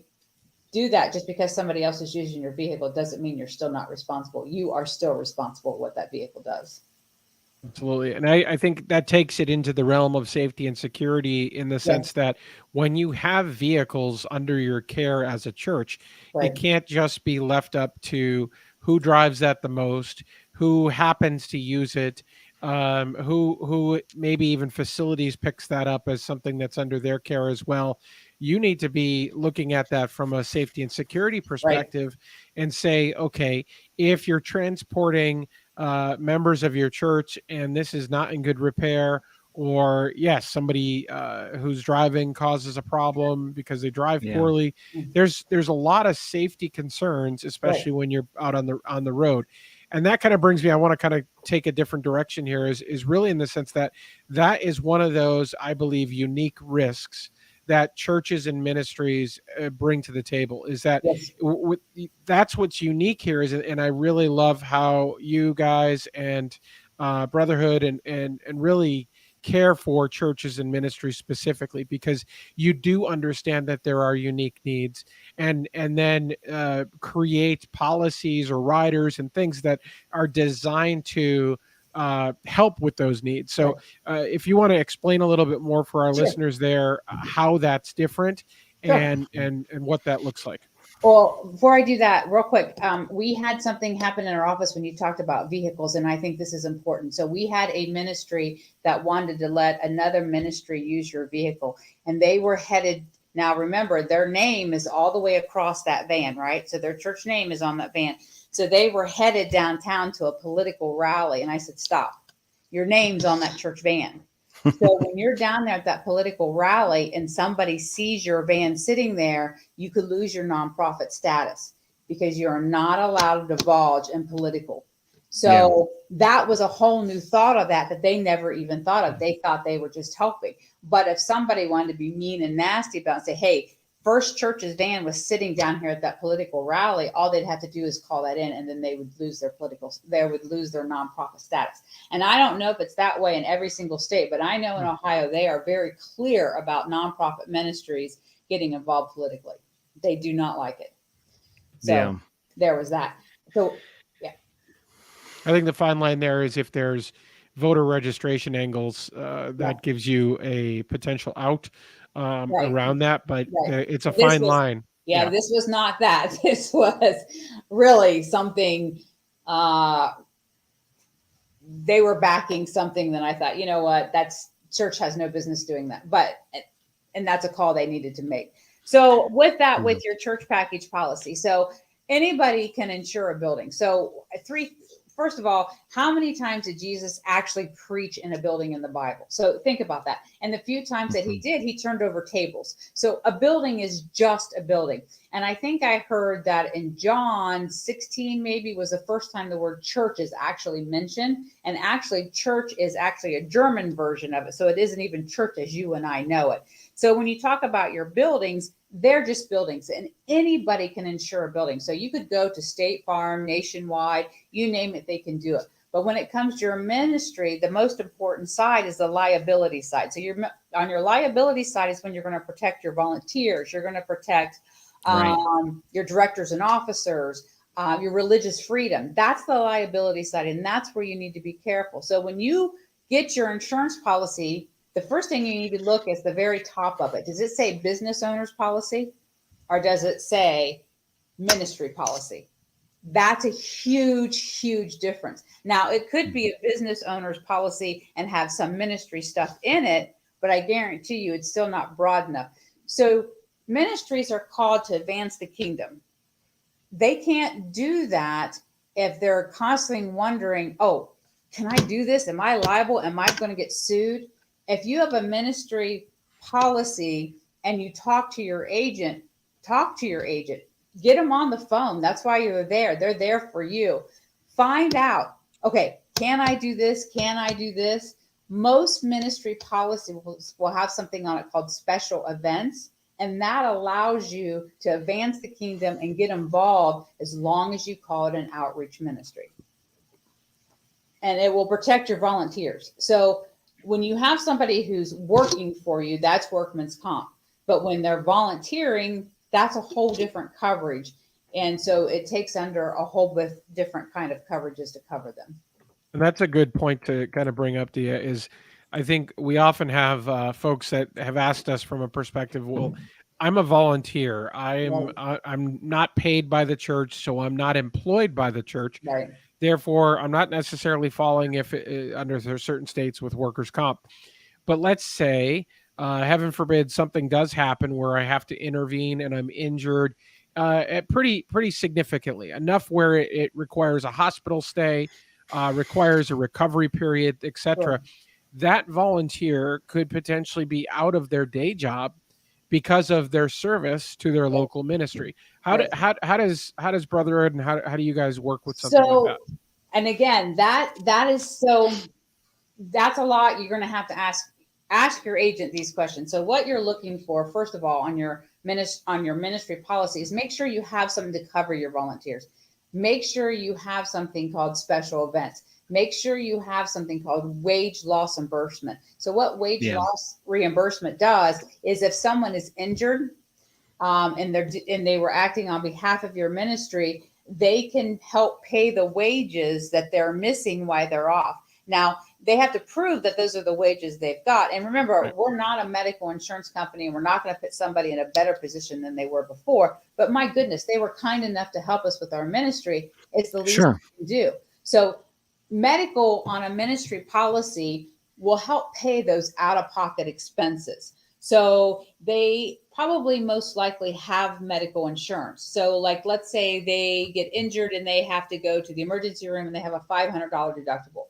[SPEAKER 4] do that. Just because somebody else is using your vehicle doesn't mean you're still not responsible. You are still responsible for what that vehicle does.
[SPEAKER 3] Absolutely. And I think that takes it into the realm of safety and security, in the sense that when you have vehicles under your care as a church, it can't just be left up to who drives that the most, who happens to use it, who maybe even facilities picks that up as something that's under their care as well. You need to be looking at that from a safety and security perspective and say, okay, if you're transporting members of your church and this is not in good repair, or somebody who's driving causes a problem because they drive poorly, there's a lot of safety concerns, especially when you're out on the road. And that kind of brings me, I want to kind of take a different direction here, is really in the sense that is one of those, I believe, unique risks that churches and ministries bring to the table, is that that's what's unique here. And I really love how you guys and Brotherhood and really care for churches and ministries specifically, because you do understand that there are unique needs, and then create policies or riders and things that are designed to help with those needs. So if you want to explain a little bit more for our listeners there, how that's different and what that looks like.
[SPEAKER 4] Well, before I do that, real quick, we had something happen in our office when you talked about vehicles, and I think this is important. So we had a ministry that wanted to let another ministry use your vehicle, and they were headed. Now, remember, their name is all the way across that van, right? So their church name is on that van. So they were headed downtown to a political rally, and I said, stop. Your name's on that church van. So when you're down there at that political rally and somebody sees your van sitting there, you could lose your nonprofit status, because you're not allowed to divulge in political. So that was a whole new thought of that they never even thought of. They thought they were just helping. But if somebody wanted to be mean and nasty about it and say, hey, First Church's van was sitting down here at that political rally, all they'd have to do is call that in, and then they would lose their nonprofit status. And I don't know if it's that way in every single state, but I know in Ohio, they are very clear about nonprofit ministries getting involved politically. They do not like it. So there was that. So
[SPEAKER 3] I think the fine line there is if there's voter registration angles, that gives you a potential out around that, but it's a fine line.
[SPEAKER 4] Yeah, this was not that. This was really something, they were backing something that I thought, you know what, that's church has no business doing that. And that's a call they needed to make. So with that, with your church package policy, so anybody can insure a building. So first of all, how many times did Jesus actually preach in a building in the Bible? So think about that. And the few times that he did, he turned over tables. So a building is just a building. And I think I heard that in John 16, maybe was the first time the word church is actually mentioned. And actually church is actually a German version of it. So it isn't even church as you and I know it. So when you talk about your buildings, they're just buildings, and anybody can insure a building. So you could go to State Farm, Nationwide, you name it, they can do it. But when it comes to your ministry, the most important side is the liability side. So on your liability side is when you're going to protect your volunteers, you're going to protect your directors and officers, your religious freedom. That's the liability side, and that's where you need to be careful. So when you get your insurance policy, the first thing you need to look is the very top of it. Does it say business owner's policy, or does it say ministry policy? That's a huge, huge difference. Now, it could be a business owner's policy and have some ministry stuff in it, but I guarantee you it's still not broad enough. So ministries are called to advance the kingdom. They can't do that if they're constantly wondering, oh, can I do this? Am I liable? Am I going to get sued? If you have a ministry policy and you talk to your agent, get them on the phone. That's why you're there. They're there for you. Find out, okay, can I do this? Can I do this? Most ministry policies will have something on it called special events. And that allows you to advance the kingdom and get involved as long as you call it an outreach ministry. And it will protect your volunteers. So when you have somebody who's working for you, that's workman's comp. But when they're volunteering, that's a whole different coverage. And so it takes under a whole different kind of coverages to cover them.
[SPEAKER 3] And that's a good point to kind of bring up, Dhea, is I think we often have folks that have asked us from a perspective, well, I'm a volunteer. I'm not paid by the church, so I'm not employed by the church.
[SPEAKER 4] Right.
[SPEAKER 3] Therefore, I'm not necessarily falling under certain states with workers' comp. But let's say, heaven forbid, something does happen where I have to intervene and I'm injured pretty significantly, enough where it requires a hospital stay, requires a recovery period, etc. Sure. That volunteer could potentially be out of their day job because of their service to their local ministry. How does Brotherhood and how do you guys work with something like that?
[SPEAKER 4] And again, that's a lot. You're going to have to ask your agent these questions. So what you're looking for, first of all, on your ministry policies, make sure you have something to cover your volunteers. Make sure you have something called special events. Make sure you have something called wage loss reimbursement. So what wage loss reimbursement does is if someone is injured and they were acting on behalf of your ministry, they can help pay the wages that they're missing while they're off. Now, they have to prove that those are the wages they've got. And remember, we're not a medical insurance company, and we're not going to put somebody in a better position than they were before. But my goodness, they were kind enough to help us with our ministry. It's the least we can do. So medical on a ministry policy will help pay those out-of-pocket expenses. So they probably most likely have medical insurance. So like, let's say they get injured and they have to go to the emergency room and they have a $500 deductible.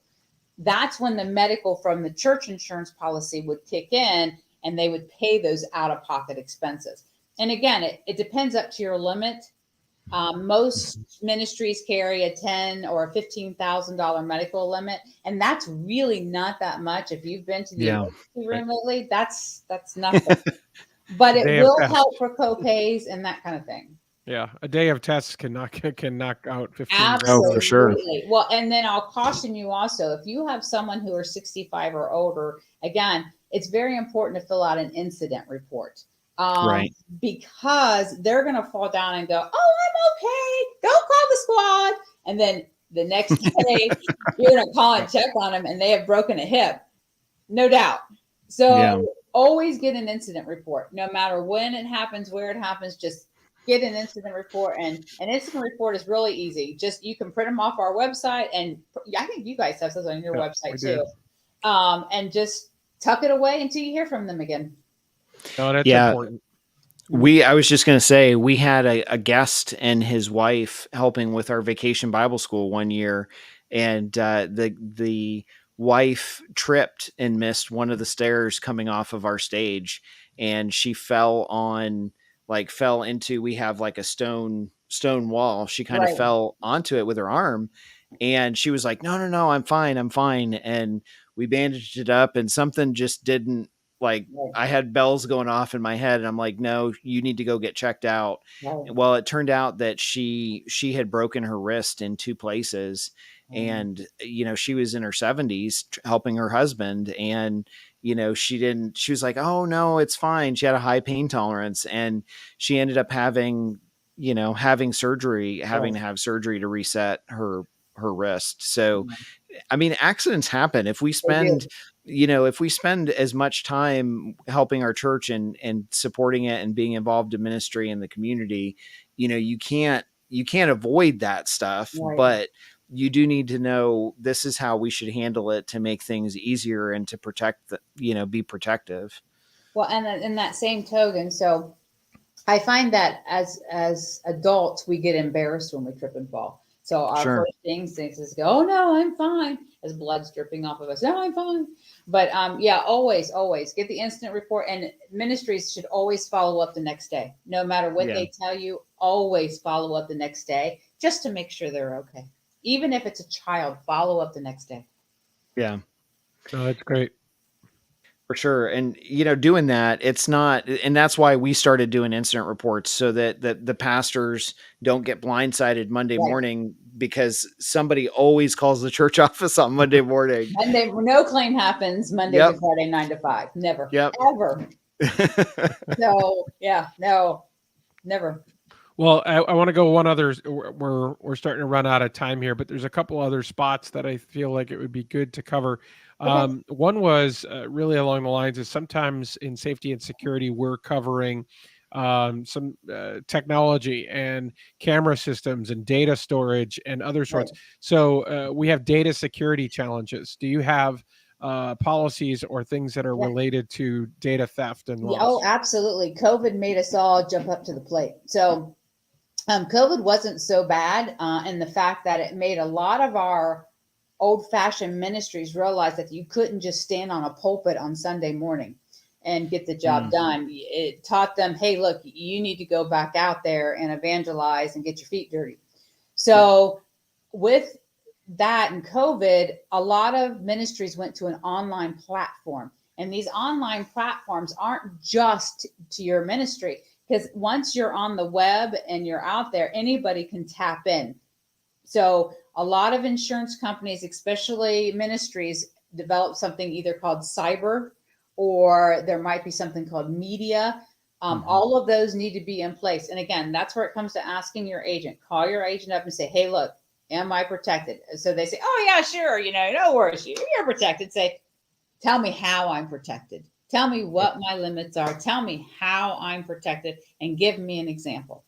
[SPEAKER 4] That's when the medical from the church insurance policy would kick in and they would pay those out-of-pocket expenses. And again, it depends up to your limit. Most ministries carry a $10,000 or a $15,000 medical limit, and that's really not that much. If you've been to the emergency room lately, that's nothing. But it will help for co-pays and that kind of thing.
[SPEAKER 3] Yeah, a day of tests can knock out 15.
[SPEAKER 4] Absolutely.
[SPEAKER 2] Oh, for sure.
[SPEAKER 4] Well, and then I'll caution you also, if you have someone who are 65 or older, again, it's very important to fill out an incident report. Because they're going to fall down and go, oh, I'm okay. Don't call the squad. And then The next day, you're going to call and check on them, and they have broken a hip. No doubt. So always get an incident report, no matter when it happens, where it happens, just get an incident report. And an incident report is really easy. Just, you can print them off our website, and I think you guys have those on your website too. And just tuck it away until you hear from them again.
[SPEAKER 3] No, that's important.
[SPEAKER 2] I was just going to say, we had a guest and his wife helping with our vacation Bible school one year. And the wife tripped and missed one of the stairs coming off of our stage. And she fell into, we have like a stone wall. She kind of fell onto it with her arm. And she was like, no, I'm fine. And we bandaged it up, and something just didn't, I had bells going off in my head, and I'm like, no, you need to go get checked out. Well, it turned out that she had broken her wrist in 2 places. And, she was in her 70s helping her husband. And, she was like, oh no, it's fine. She had a high pain tolerance, and she ended up having to have surgery to reset her wrist. So, I mean, accidents happen. If we spend as much time helping our church and supporting it and being involved in ministry in the community, you can't avoid that stuff, but you do need to know this is how we should handle it to make things easier and to protect be protective.
[SPEAKER 4] Well, and in that same token, so I find that as adults, we get embarrassed when we trip and fall. So our first instinct is go, oh no, I'm fine, as blood's dripping off of us. No, I'm fine. But always get the incident report, and ministries should always follow up the next day. No matter what they tell you, always follow up the next day just to make sure they're okay. Even if it's a child, follow up the next day.
[SPEAKER 2] Yeah.
[SPEAKER 3] Oh, that's great.
[SPEAKER 2] For sure. And, doing that, it's not, and that's why we started doing incident reports, so that the pastors don't get blindsided Monday morning, because somebody always calls the church office on Monday morning.
[SPEAKER 4] Monday, no claim happens Monday to Friday, 9 to 5. Never, ever. So no, never.
[SPEAKER 3] Well, I want to go one other. We're starting to run out of time here, but there's a couple other spots that I feel like it would be good to cover. One was really along the lines of, sometimes in safety and security, we're covering some technology and camera systems and data storage and other sorts. So we have data security challenges. Do you have policies or things that are related to data theft and loss?
[SPEAKER 4] Oh, absolutely. COVID made us all jump up to the plate. So COVID wasn't so bad in the fact that it made a lot of our old-fashioned ministries realize that you couldn't just stand on a pulpit on Sunday morning and get the job done. It taught them, hey, look, you need to go back out there and evangelize and get your feet dirty. So with that and COVID, a lot of ministries went to an online platform. And these online platforms aren't just to your ministry, because once you're on the web and you're out there, anybody can tap in. So a lot of insurance companies, especially ministries, develop something either called cyber, or there might be something called media. All of those need to be in place. And again, that's where it comes to asking your agent. Call your agent up and say, hey, look, am I protected? So they say, oh yeah, sure. No worries. You're protected. Say, tell me how I'm protected. Tell me what my limits are. Tell me how I'm protected, and give me an example.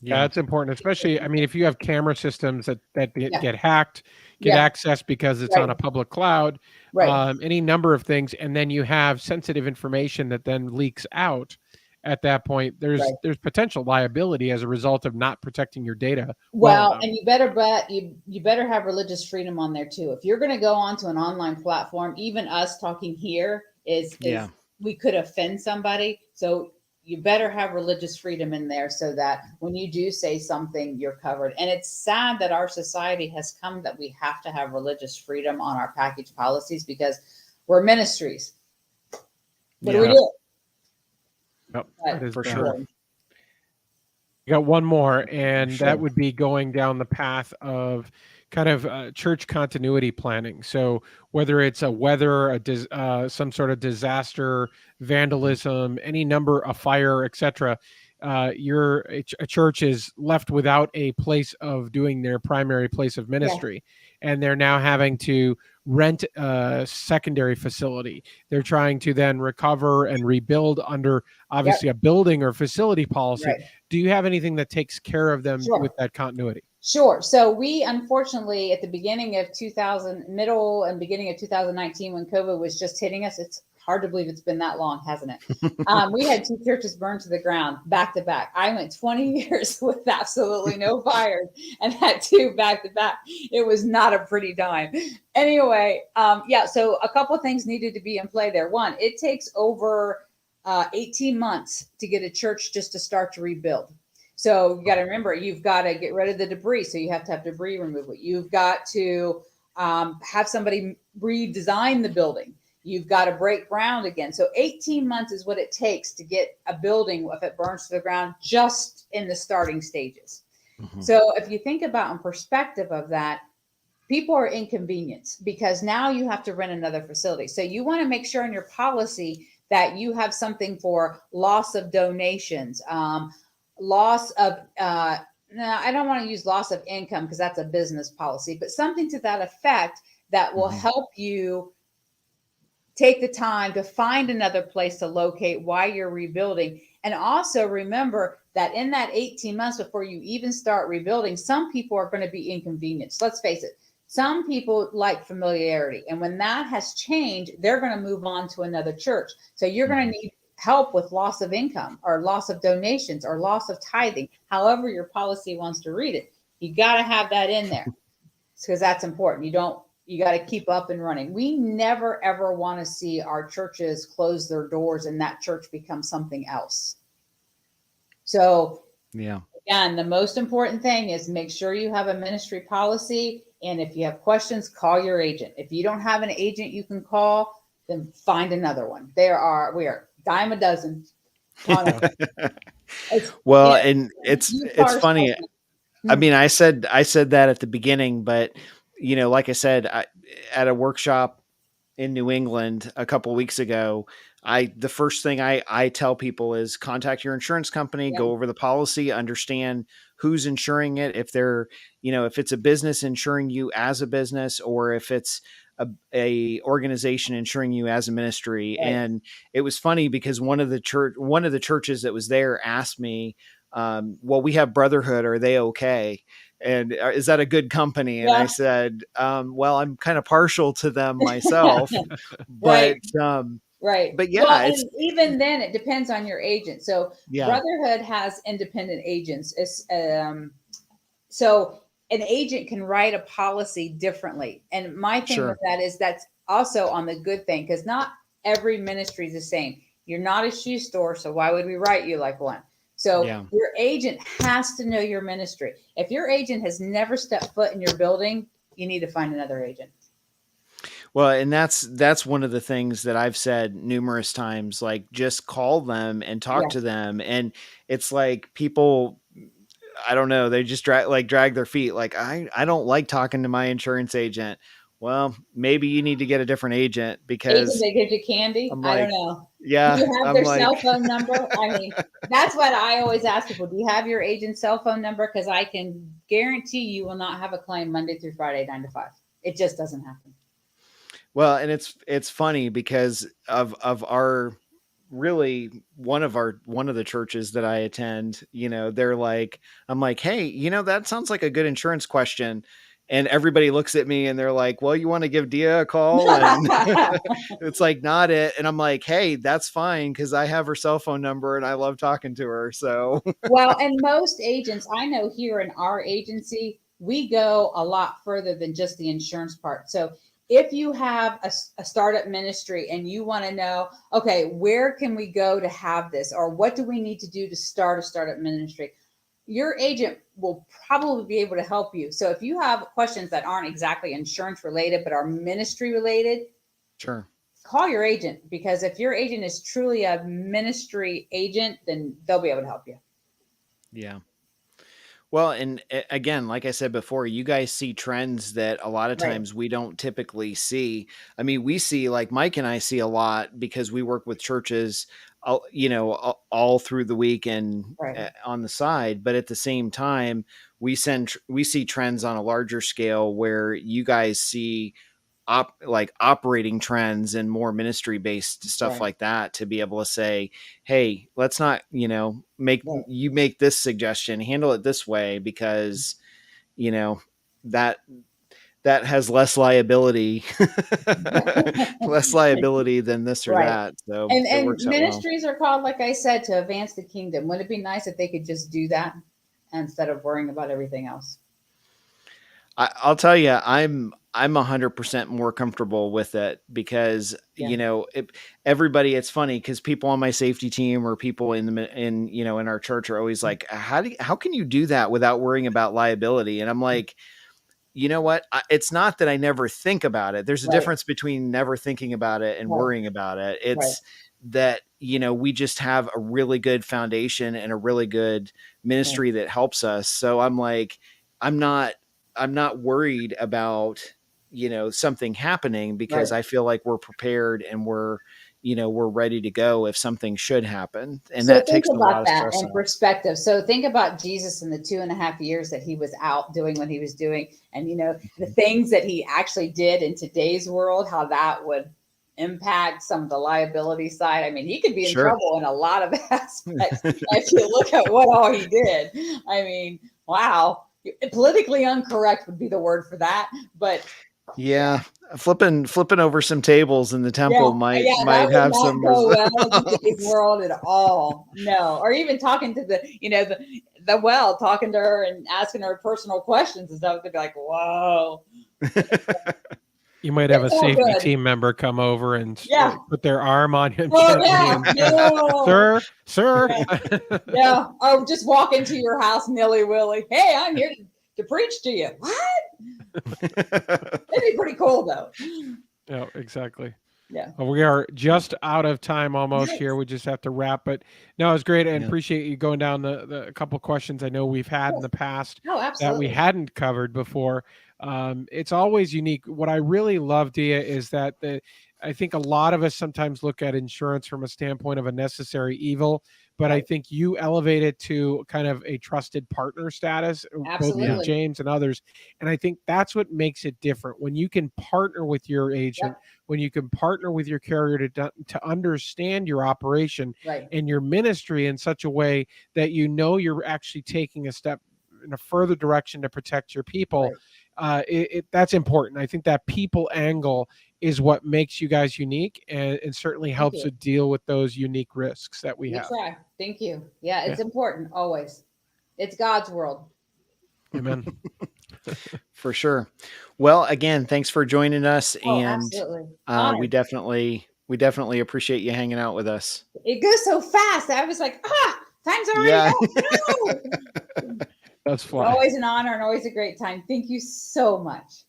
[SPEAKER 3] Yeah, that's important, especially, I mean, if you have camera systems that get hacked, get access because it's on a public cloud, any number of things, and then you have sensitive information that then leaks out. At that point, there's potential liability as a result of not protecting your data.
[SPEAKER 4] Well, and you better have religious freedom on there too. If you're going to go onto an online platform, even us talking here is we could offend somebody. So you better have religious freedom in there, so that when you do say something, you're covered. And it's sad that our society has come that we have to have religious freedom on our package policies, because we're ministries. What do we do?
[SPEAKER 3] Yep, that is for sure. You got one more, and that would be going down the path of kind of church continuity planning. So whether it's a weather, some sort of disaster, vandalism, any number of fire, etc., a church is left without a place of doing their primary place of ministry, and they're now having to rent a secondary facility. They're trying to then recover and rebuild under obviously a building or facility policy.
[SPEAKER 4] Right.
[SPEAKER 3] Do you have anything that takes care of them
[SPEAKER 4] Sure.
[SPEAKER 3] with that continuity?
[SPEAKER 4] Sure. So we, unfortunately, at the beginning of middle and beginning of 2019, when COVID was just hitting us, it's hard to believe it's been that long, hasn't it? We had 2 churches burned to the ground back to back. I went 20 years with absolutely no fires and had 2 back to back. It was not a pretty time. Anyway, so a couple of things needed to be in play there. One, it takes over 18 months to get a church just to start to rebuild. So you got to remember, you've got to get rid of the debris. So you have to have debris removal. You've got to have somebody redesign the building. You've got to break ground again. So 18 months is what it takes to get a building, if it burns to the ground, just in the starting stages. Mm-hmm. So if you think about in perspective of that, people are inconvenienced because now you have to rent another facility. So you want to make sure in your policy that you have something for loss of donations, loss of, I don't want to use loss of income because that's a business policy, but something to that effect that will help you take the time to find another place to locate while you're rebuilding. And also remember that in that 18 months before you even start rebuilding, some people are going to be inconvenienced. Let's face it. Some people like familiarity. And when that has changed, they're going to move on to another church. So you're going to need help with loss of income or loss of donations or loss of tithing, however your policy wants to read it. You got to have that in there because that's important. You got to keep up and running. We never, ever want to see our churches close their doors and that church become something else. So again, the most important thing is make sure you have a ministry policy. And if you have questions, call your agent. If you don't have an agent you can call, then find another one. We are dime a dozen.
[SPEAKER 2] Well, and it's funny. I mean, I said that at the beginning, but like I said, at a workshop in New England a couple of weeks ago, the first thing I tell people is contact your insurance company, go over the policy, understand who's insuring it. If they're, if it's a business insuring you as a business, or if it's a organization insuring you as a ministry. Right. And it was funny because one of the churches that was there asked me, well, we have Brotherhood. Are they okay? And is that a good company? And I said, well, I'm kind of partial to them myself, but,
[SPEAKER 4] right.
[SPEAKER 2] But
[SPEAKER 4] even then it depends on your agent. So Brotherhood has independent agents. So an agent can write a policy differently. And my thing with that is that's also on the good thing, because not every ministry is the same. You're not a shoe store, so why would we write you like one? So your agent has to know your ministry. If your agent has never stepped foot in your building, you need to find another agent.
[SPEAKER 2] Well, and that's one of the things that I've said numerous times, like just call them and talk to them. And it's like people, I don't know, they just drag their feet. Like, I don't like talking to my insurance agent. Well, maybe you need to get a different agent because
[SPEAKER 4] they give you candy. I don't know.
[SPEAKER 2] Yeah.
[SPEAKER 4] Do you have their cell phone number? I mean, that's what I always ask people. Do you have your agent's cell phone number? Because I can guarantee you will not have a claim Monday through Friday, 9 to 5. It just doesn't happen.
[SPEAKER 2] Well, and it's funny because of our really one of the churches that I attend, they're like, I'm like, hey, that sounds like a good insurance question. And everybody looks at me and they're like, well, you want to give Dhea a call? And it's like, not it. And I'm like, hey, that's fine. Cause I have her cell phone number and I love talking to her. So,
[SPEAKER 4] well, and most agents I know here in our agency, we go a lot further than just the insurance part. So if you have a startup ministry and you want to know, okay, where can we go to have this? Or what do we need to do to start a startup ministry? Your agent will probably be able to help you. So if you have questions that aren't exactly insurance related, but are ministry related, call your agent, because if your agent is truly a ministry agent, then they'll be able to help you.
[SPEAKER 2] Yeah. Well, and again, like I said before, you guys see trends that a lot of
[SPEAKER 4] Right.
[SPEAKER 2] times we don't typically see. I mean, we see, like Mike and I see a lot because we work with churches, all through the week and
[SPEAKER 4] Right.
[SPEAKER 2] on the side. But at the same time, we see trends on a larger scale where you guys see like operating trends and more ministry based stuff
[SPEAKER 4] Right.
[SPEAKER 2] like that, to be able to say, hey, let's not,
[SPEAKER 4] Right.
[SPEAKER 2] make this suggestion, handle it this way, because you know that that has less liability less liability than this or
[SPEAKER 4] Right.
[SPEAKER 2] that, so it
[SPEAKER 4] And
[SPEAKER 2] works out well.
[SPEAKER 4] ministries are called, like I said, to advance the kingdom. Wouldn't it be nice if they could just do that instead of worrying about everything else?
[SPEAKER 2] I'll tell you, I'm 100% more comfortable with it because
[SPEAKER 4] Yeah.
[SPEAKER 2] everybody. It's funny because people on my safety team or people in our church are always like, how can you do that without worrying about liability? And I'm like, you know what? It's not that I never think about it. There's a
[SPEAKER 4] Right.
[SPEAKER 2] difference between never thinking about it and
[SPEAKER 4] Right.
[SPEAKER 2] worrying about it.
[SPEAKER 4] Right.
[SPEAKER 2] It's that, we just have a really good foundation and a really good
[SPEAKER 4] Right.
[SPEAKER 2] ministry that helps us. So I'm like, I'm not, I'm not worried about, something happening because
[SPEAKER 4] Right.
[SPEAKER 2] I feel like we're prepared and we're ready to go if something should happen. And
[SPEAKER 4] So
[SPEAKER 2] that
[SPEAKER 4] think
[SPEAKER 2] takes a lot
[SPEAKER 4] about
[SPEAKER 2] of
[SPEAKER 4] that
[SPEAKER 2] stress
[SPEAKER 4] in
[SPEAKER 2] out.
[SPEAKER 4] perspective. So think about Jesus in the 2.5 years that he was out doing what he was doing, and the things that he actually did in today's world, how that would impact some of the liability side. I mean, he could be in
[SPEAKER 2] Sure.
[SPEAKER 4] trouble in a lot of aspects if you look at what all he did. I mean, wow. Politically incorrect would be the word for that, but
[SPEAKER 2] Yeah, flipping over some tables in the temple
[SPEAKER 4] yeah,
[SPEAKER 2] might
[SPEAKER 4] that would
[SPEAKER 2] have
[SPEAKER 4] not
[SPEAKER 2] some
[SPEAKER 4] go well in today's
[SPEAKER 2] results.
[SPEAKER 4] world at all. No, or even talking to the well, talking to her and asking her personal questions and stuff. They'd be like, "Whoa,
[SPEAKER 3] You might have a
[SPEAKER 4] it's all
[SPEAKER 3] safety
[SPEAKER 4] good."
[SPEAKER 3] team member come over and
[SPEAKER 4] Yeah.
[SPEAKER 3] put their arm on him
[SPEAKER 4] Oh
[SPEAKER 3] gently
[SPEAKER 4] yeah.
[SPEAKER 3] and say,
[SPEAKER 4] No.
[SPEAKER 3] "Sir."
[SPEAKER 4] Yeah. Yeah. Or just walk into your house nilly willy. Hey, I'm here to preach to you. What? It'd be pretty cool though.
[SPEAKER 3] Yeah, exactly.
[SPEAKER 4] Yeah.
[SPEAKER 3] Well, we are just out of time almost here.
[SPEAKER 4] Nice.
[SPEAKER 3] We just have to wrap. But no, it's great, and
[SPEAKER 2] Yeah.
[SPEAKER 3] appreciate you going down the couple questions I know we've had in
[SPEAKER 4] Yes.
[SPEAKER 3] the past
[SPEAKER 4] Oh,
[SPEAKER 3] that we
[SPEAKER 4] absolutely.
[SPEAKER 3] hadn't covered before. It's always unique. What I really love, Dhea, is that I think a lot of us sometimes look at insurance from a standpoint of a necessary evil, but I
[SPEAKER 4] Right.
[SPEAKER 3] think you elevate it to kind of a trusted partner status, both with
[SPEAKER 2] Yeah.
[SPEAKER 4] Absolutely.
[SPEAKER 3] James and others. And I think that's what makes it different. When you can partner with your agent,
[SPEAKER 4] Yep.
[SPEAKER 3] when you can partner with your carrier to understand your operation
[SPEAKER 4] Right.
[SPEAKER 3] and your ministry in such a way that you're actually taking a step in a further direction to protect your people,
[SPEAKER 4] Right.
[SPEAKER 3] that's important. I think that people angle is what makes you guys unique, and certainly
[SPEAKER 4] Thank
[SPEAKER 3] helps
[SPEAKER 4] you.
[SPEAKER 3] to deal with those unique risks that we
[SPEAKER 4] We
[SPEAKER 3] have.
[SPEAKER 4] try. Thank you. Yeah,
[SPEAKER 3] Yeah.
[SPEAKER 4] it's important always. It's God's world.
[SPEAKER 3] Amen.
[SPEAKER 2] For sure. Well, again, thanks for joining us,
[SPEAKER 4] Oh,
[SPEAKER 2] and
[SPEAKER 4] absolutely.
[SPEAKER 2] we
[SPEAKER 4] Honored.
[SPEAKER 2] definitely appreciate you hanging out with us.
[SPEAKER 4] It goes so fast. I was like, time's already
[SPEAKER 2] Yeah.
[SPEAKER 4] up. No.
[SPEAKER 3] Let's
[SPEAKER 4] It's
[SPEAKER 3] fly.
[SPEAKER 4] always an honor and always a great time. Thank you so much.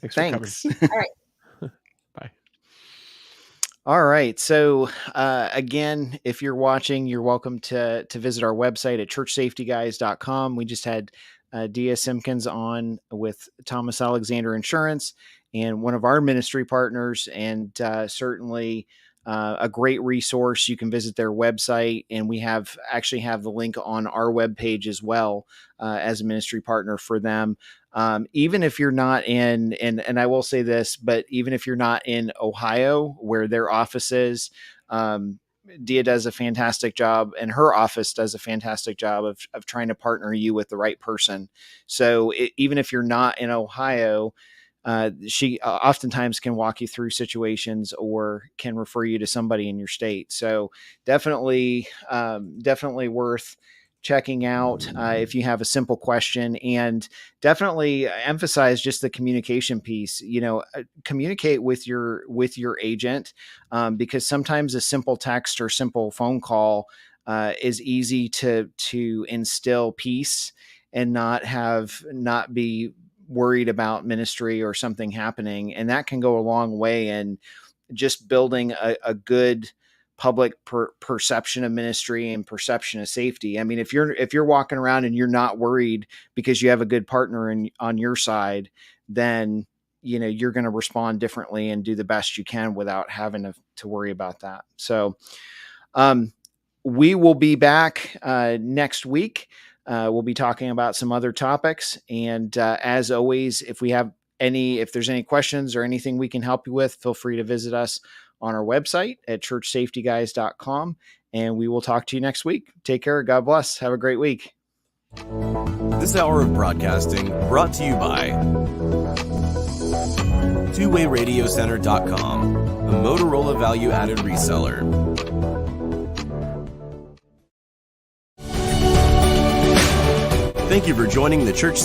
[SPEAKER 3] Thanks for coming.
[SPEAKER 2] Thanks.
[SPEAKER 4] All right.
[SPEAKER 3] Bye.
[SPEAKER 2] All right. So again, if you're watching, you're welcome to visit our website at churchsafetyguys.com. We just had Dhea Simpkins on with Thomas Alexander Insurance, and one of our ministry partners, and certainly a great resource. You can visit their website, and we actually have the link on our webpage as well, as a ministry partner for them. Even if you're not and I will say this, but even if you're not in Ohio, where their office is, Dhea does a fantastic job, and her office does a fantastic job of trying to partner you with the right person. So even if you're not in Ohio, she oftentimes can walk you through situations or can refer you to somebody in your state. So definitely worth checking out if you have a simple question, and definitely emphasize just the communication piece. Communicate with your agent, because sometimes a simple text or simple phone call is easy to instill peace and not be worried about ministry or something happening. And that can go a long way in just building a good public perception of ministry and perception of safety. I mean, if you're walking around and you're not worried because you have a good partner on your side, then you're going to respond differently and do the best you can without having to worry about that. So we will be back next week. We'll be talking about some other topics. And as always, if there's any questions or anything we can help you with, feel free to visit us on our website at churchsafetyguys.com. And we will talk to you next week. Take care. God bless. Have a great week.
[SPEAKER 1] This hour of broadcasting brought to you by TwoWayRadioCenter.com, a Motorola value-added reseller. Thank you for joining the Church Safety